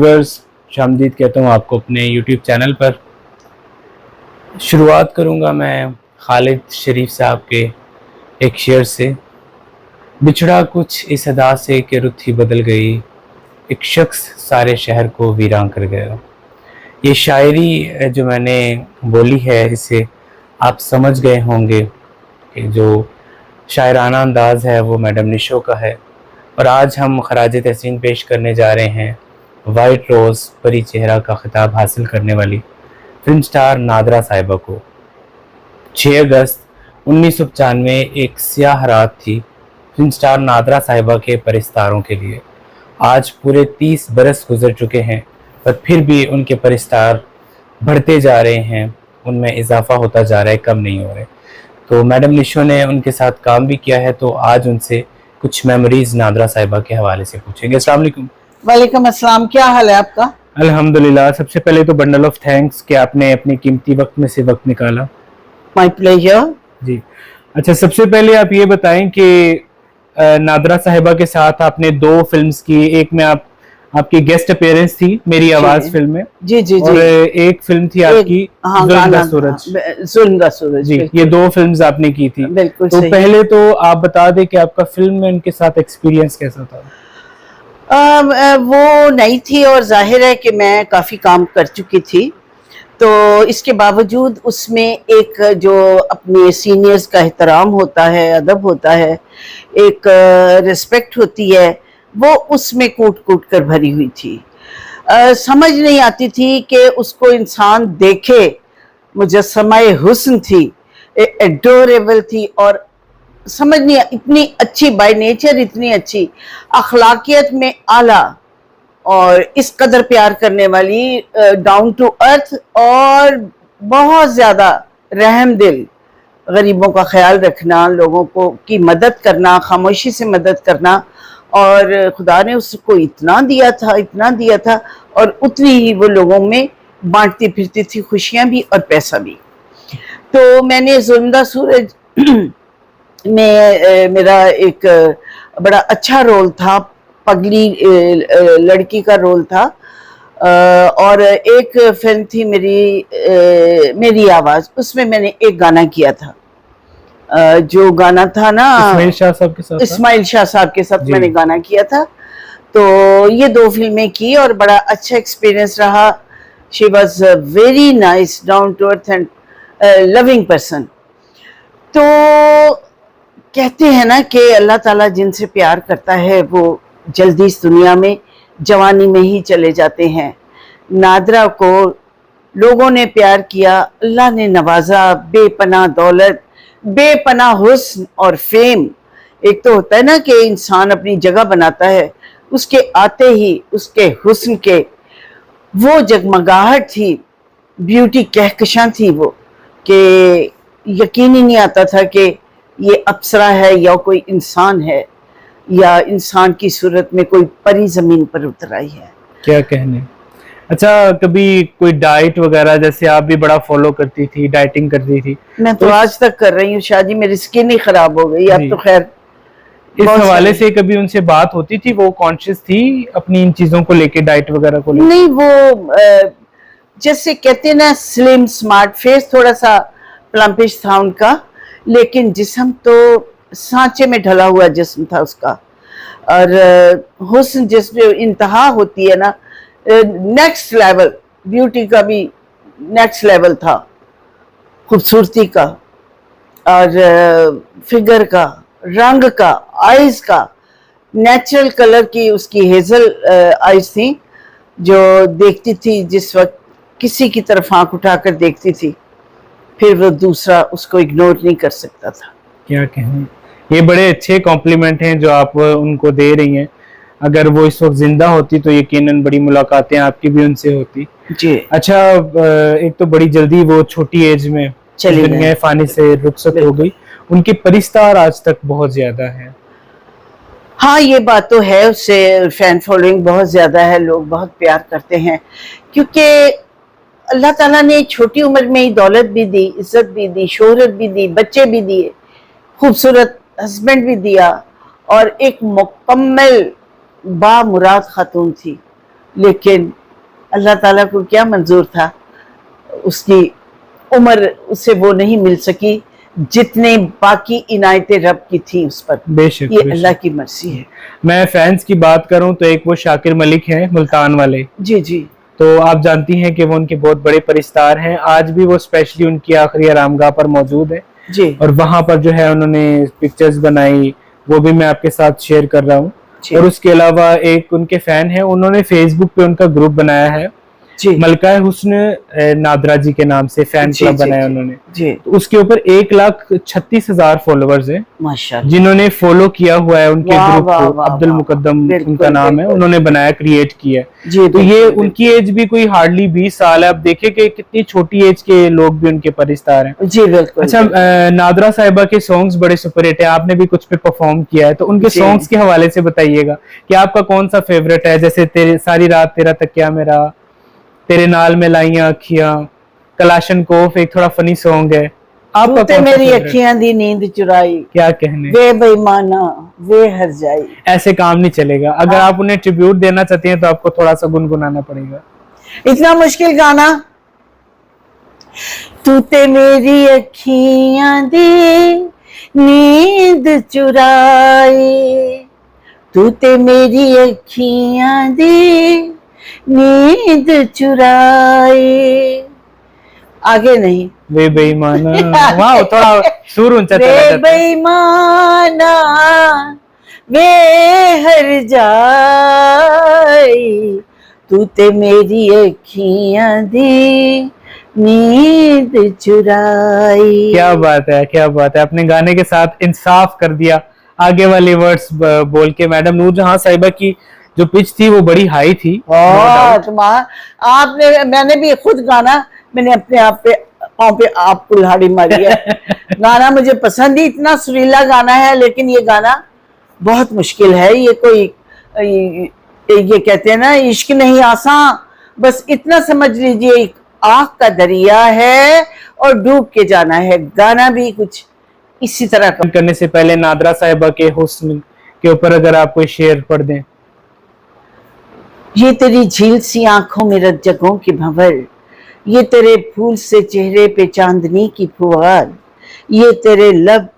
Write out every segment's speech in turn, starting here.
Viewers, शामदीद कहता हूँ आपको अपने YouTube चैनल पर। शुरुआत करूँगा मैं खालिद शरीफ साहब के एक शेर से। बिछड़ा कुछ इस अदा से कि रुत ही बदल गई, एक शख्स सारे शहर को वीरान कर गया। ये शायरी जो मैंने बोली है, इसे आप समझ गए होंगे कि जो शायराना अंदाज़ है वो मैडम निशो का है। और आज हम खराज तहसीन पेश करने जा रहे हैं वाइट रोज़ परी चेहरा का खिताब हासिल करने वाली फिल्म स्टार नादरा साहिबा को। 6 अगस्त 1995 एक स्याह रात थी फिल्म स्टार नादरा साहिबा के परिस्तारों के लिए। आज पूरे 30 बरस गुजर चुके हैं, पर फिर भी उनके परिस्तार बढ़ते जा रहे हैं, उनमें इजाफा होता जा रहा है, कम नहीं हो रहे। तो मैडम निशो ने उनके साथ काम भी किया है, तो आज उनसे कुछ मेमोरीज नादरा साहिबा के हवाले से पूछेंगे। अस्सलाम वालेकुम। वालेकुम अस्सलाम, क्या हाल है आपका? अल्हम्दुलिल्लाह। सबसे पहले तो बंडल ऑफ थैंक्स कि आपने अपने कीमती वक्त में से वक्त निकाला। माय प्लेजर जी। अच्छा, सबसे पहले आप ये बताएं कि नादरा साहिबा के साथ आपने 2 फिल्म्स की। एक में आपकी गेस्ट अपीयरेंस थी मेरी आवाज फिल्म में। जी जी और जी। एक फिल्म थी आपकी जुल्म दा सूरज। जुल्म दा सूरज जी, ये 2 फिल्म्स आपने की थी। बिल्कुल तो सही। पहले तो आप बता दें कि आपका फिल्म में उनके साथ एक्सपीरियंस कैसा था? वो नई थी और जाहिर है कि मैं काफ़ी काम कर चुकी थी, तो इसके बावजूद उसमें एक जो अपने सीनियर्स का एहतराम होता है, अदब होता है, एक रिस्पेक्ट होती है, वो उसमें कूट कूट कर भरी हुई थी। समझ नहीं आती थी कि उसको इंसान देखे, मुजस्समा-ए हुस्न थी, एडोरेबल थी, और समझ नहीं, इतनी अच्छी बाय नेचर, इतनी अच्छी अखलाकियत में आला, और इस कदर प्यार करने वाली, डाउन टू अर्थ, और बहुत ज़्यादा रहम दिल, गरीबों का ख्याल रखना, लोगों को की मदद करना, खामोशी से मदद करना। और खुदा ने उसको इतना दिया था, इतना दिया था, और उतनी ही वो लोगों में बांटती फिरती थी, खुशियाँ भी और पैसा भी। तो मैंने जुल्म दा सूरज में मेरा एक बड़ा अच्छा रोल था, पगली लड़की का रोल था। और एक फिल्म थी मेरी आवाज़, उसमें मैंने एक गाना किया था। जो गाना था ना, इस्माइल शाह साहब के साथ। इस्माइल शाह साहब के साथ मैंने गाना किया था। तो ये 2 फिल्में की और बड़ा अच्छा एक्सपीरियंस रहा। She was very nice, down to earth and loving person. तो कहते हैं ना कि अल्लाह ताला जिनसे प्यार करता है वो जल्दी इस दुनिया में जवानी में ही चले जाते हैं। नादरा को लोगों ने प्यार किया, अल्लाह ने नवाजा, बेपनाह दौलत, बेपनाह हुस्न और फेम। एक तो होता है ना कि इंसान अपनी जगह बनाता है, उसके आते ही उसके हुस्न के वो जगमगाहट थी, ब्यूटी कहकशां थी वो, कि यकीन ही नहीं आता था कि ये अप्सरा है या कोई इंसान है, या इंसान की सूरत में कोई परी जमीन पर उतर आई है। क्या कहने। अच्छा, कभी कोई डाइट वगैरह, जैसे आप भी बड़ा फॉलो करती थी, डाइटिंग करती थी? मैं तो आज तक कर रही हूँ शादी, मेरी स्किन ही खराब हो गई अब तो। खैर, इस हवाले से कभी उनसे बात होती थी? वो कॉन्शियस थी अपनी इन चीजों को लेके, डाइट वगैरह को लेके? नहीं, वो जैसे कहते हैं ना, स्लिम स्मार्ट फेस, थोड़ा सा प्लम्पिश था उनका, लेकिन जिस्म तो सांचे में ढला हुआ जिस्म था उसका। और हुस्न जिसमें इंतहा होती है ना, नेक्स्ट लेवल, ब्यूटी का भी नेक्स्ट लेवल था, खूबसूरती का, और फिगर का, रंग का, आइज का, नेचुरल कलर की उसकी हेजल आइज थी, जो देखती थी जिस वक्त किसी की तरफ आंख उठाकर देखती थी, फिर वो दूसरा उसको इग्नोर नहीं कर सकता था। क्या कहें, ये बड़े अच्छे कॉम्प्लीमेंट हैं जो आप उनको दे रही हैं। अगर वो इस वक्त जिंदा होती तो यकीनन बड़ी मुलाकातें आपकी भी उनसे होती। जी। अच्छा, एक तो बड़ी जल्दी वो छोटी एज में चली दुनिया फानी से रुखसत हो गई, उनके परिस्तार आज तक बहुत ज्यादा है। हाँ, ये बात तो है, उससे फैन फॉलोइंग बहुत ज्यादा है, लोग बहुत प्यार करते हैं, क्योंकि अल्लाह ताला ने छोटी उम्र में ही दौलत भी दी, इज्जत भी दी, शोहरत भी दी, बच्चे भी दिए, खूबसूरत हस्बैंड भी दिया, और एक मुकम्मल बामुराद खातून थी। लेकिन अल्लाह ताला को क्या मंजूर था, उसकी उम्र उससे वो नहीं मिल सकी जितने बाकी इनायतें रब की थी उस पर। बेशक ये बेशक। अल्लाह की मर्जी है। मैं फैंस की बात करूं तो एक वो शाकिर मलिक हैं मुल्तान वाले, जी जी तो आप जानती हैं कि वो उनके बहुत बड़े परिस्तार हैं। आज भी वो स्पेशली उनकी आखिरी आरामगाह पर मौजूद है जी और वहां पर जो है उन्होंने पिक्चर्स बनाई, वो भी मैं आपके साथ शेयर कर रहा हूँ। जी और उसके अलावा एक उनके फैन है, उन्होंने फेसबुक पे उनका ग्रुप बनाया है, जी मलका हुस्न नादरा जी के नाम से फैन जी क्लब जी बनाया जी उन्होंने। जी तो उसके ऊपर 1,36,000 फॉलोअर्स हैं माशाल्लाह। जिन्होंने फॉलो किया हुआ है उनके वाह ग्रुप वाह को। वाह अब्दुल वाह, मुकद्दम बिल्कुल, उनका नाम है, बिल्कुल। उन्होंने बनाया, क्रिएट किया। जी तो ये बिल्कुल, उनकी एज भी कोई हार्डली 20 साल है। अब देखिए कि कितनी छोटी एज के लोग भी उनके परिस्तार हैं। जी बिल्कुल अच्छा, बिल्कुल। नादरा साहिबा के सॉन्ग्स बड़े सुपर हिट है, आपने भी कुछ पे परफॉर्म किया है, तो उनके जी। सॉन्ग्स के हवाले से बताइएगा कि आपका कौन सा फेवरेट है। जैसे तेरे सारी रात तेरा तकिया मेरा, तेरे नाल में लाइयां अखियां, कलाशनकोफ एक थोड़ा फनी सॉन्ग है, आपका तूते कौन सा मेरी फेवरेट? अखियां दी नींद चुराई, क्या कहने, वे बेईमाना वे हर जाई। ऐसे काम नहीं चलेगा। अगर हाँ। आप उन्हें ट्रिब्यूट देना चाहते हैं तो आपको थोड़ा सा गुनगुनाना पड़ेगा। इतना मुश्किल गाना। तूते मेरी अखियां दी नींद चुराई, तूते मेरी अखियां दी नींद चुराई। आगे नहीं। वे बेईमाना, वाह, थोड़ा सुर ऊंचा चला वे जाता है। बेईमाना वे हर जाई, तू ते मेरी अखियां दी नींद चुराई। क्या बात है, क्या बात है, अपने गाने के साथ इंसाफ कर दिया आगे वाले वर्ड्स बोल के। मैडम नूरजहां साहिबा की जो पिच थी वो बड़ी हाई थी, no doubt। आपने मैंने भी खुद गाना, मैंने अपने आप पे पाँव पे आप कुल्हाड़ी मारी है। गाना मुझे पसंद ही, इतना सुरीला गाना है, लेकिन ये गाना बहुत मुश्किल है। ये कोई ये कहते हैं ना, इश्क नहीं आसान, बस इतना समझ लीजिए एक आग का दरिया है और डूब के जाना है। गाना भी कुछ इसी तरह का। करने से पहले नादरा साहिबा के हुस्न के ऊपर अगर आप कोई शेर पढ़ दें। ये तेरी झील सी आंखों में रज्जकों की भंवर, ये तेरे फूल से चेहरे पे चांदनी की फुहार, ये तेरे लब,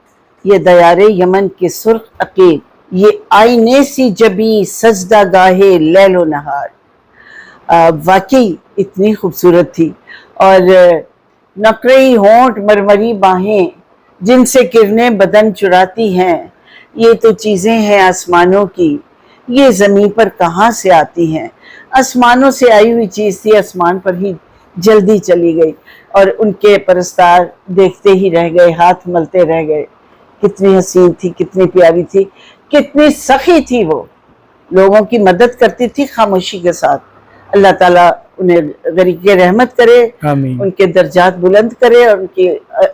ये दयारे यमन के सुर्ख अकीब, ये आईने सी जबी सजदा गाहे लैलो नहार। वाकई इतनी खूबसूरत थी। और नकरई होंठ मरमरी बाहें जिनसे किरणें बदन चुराती हैं, ये तो चीज़ें हैं आसमानों की, ये ज़मीन पर कहाँ से आती हैं। आसमानों से आई हुई चीज़ थी, आसमान पर ही जल्दी चली गई और उनके परस्तार देखते ही रह गए, हाथ मलते रह गए। कितनी हसीन थी, कितनी प्यारी थी, कितनी सखी थी। वो लोगों की मदद करती थी खामोशी के साथ। अल्लाह ताला उन्हें गरीक़े रहमत करे, आमीन, उनके दर्जात बुलंद करे और उनकी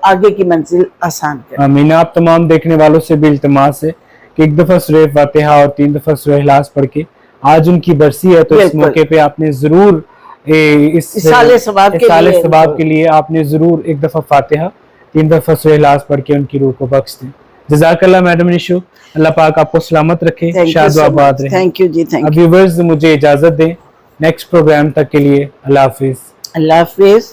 आगे की मंजिल आसान करे। आमीन। आप तमाम देखने वालों से भी इल्तिमास है कि एक दफ़ा सूरह फातिहा और 3 दफ़ा सूरह इखलास पढ़ के, आज उनकी बरसी है तो इस मौके पे आपने ज़रूर इस साले सवाब के लिए आपने ज़रूर एक दफ़ा फातिहा 3 दफ़ा सूरह इखलास पढ़ के उनकी रूह को बख्श दें। जज़ाकल्लाह मैडम निशो, अल्लाह पाक आपको सलामत रखे, शाद व आबाद रहे। थैंक यू जी, थैंक यू। अब व्यूअर्स मुझे इजाज़त दें, नेक्स्ट प्रोग्राम तक के लिए अल्लाह हाफिज़। अल्लाह हाफिज़।